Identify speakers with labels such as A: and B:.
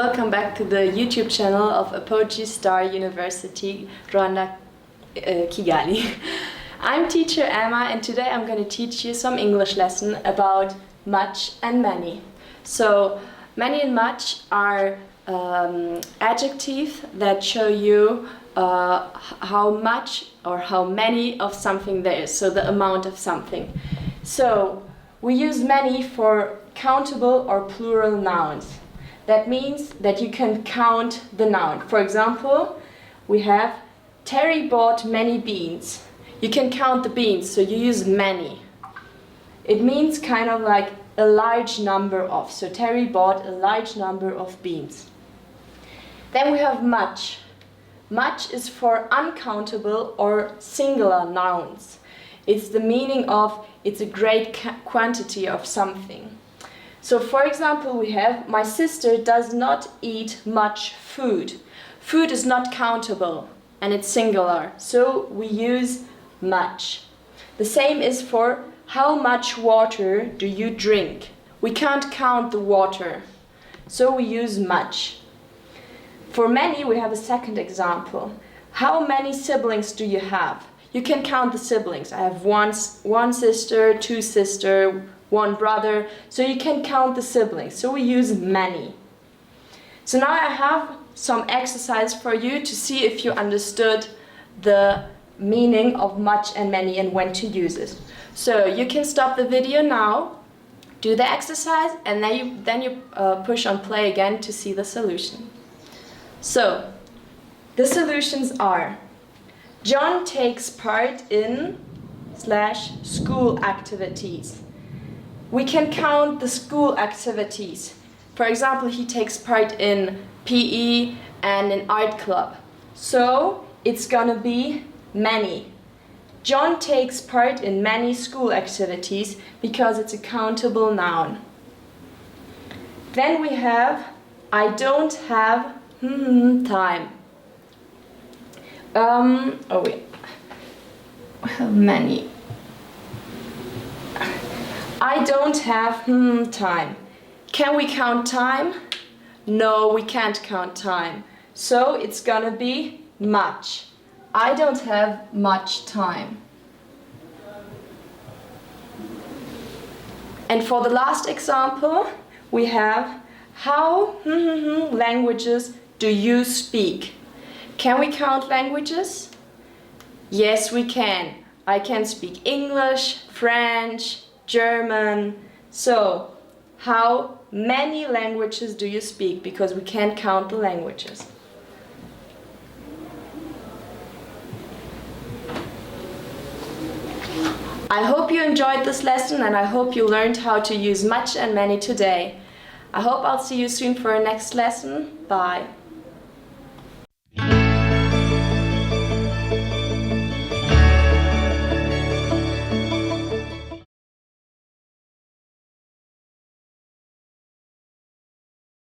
A: welcome back to the YouTube channel of Apogee Star University, Rwanda, Kigali. I'm teacher Emma, and today I'm going to teach you some English lesson about much and many. So, many and much are adjectives that show you how much or how many of something there is, so the amount of something. So, we use many for countable or plural nouns. That means that you can count the noun. For example, we have Terry bought many beans. You can count the beans, so you use many. It means kind of like a large number of. So Terry bought a large number of beans. Then we have much. Much is for uncountable or singular nouns. It's the meaning of it's a great quantity of something. So for example, we have my sister does not eat much food. Food is not countable and it's singular, so we use much. The same is for how much water do you drink? We can't count the water, so we use much. For many, we have a second example. How many siblings do you have? You can count the siblings. I have one sister, two sisters, one brother, so you can count the siblings. So we use many. So now I have some exercise for you to see if you understood the meaning of much and many and when to use it. So you can stop the video now, do the exercise, and then you push on play again to see the solution. So the solutions are: John takes part in / school activities. We can count the school activities. For example, he takes part in PE and an art club. So it's gonna be many. John takes part in many school activities because it's a countable noun. Then we have I don't have time. Many. I don't have time. Can we count time? No, we can't count time. So it's gonna be much. I don't have much time. And for the last example, we have how languages do you speak? Can we count languages? Yes, we can. I can speak English, French, German. So, how many languages do you speak? Because we can't count the languages. I hope you enjoyed this lesson, and I hope you learned how to use much and many today. I hope I'll see you soon for our next lesson. Bye.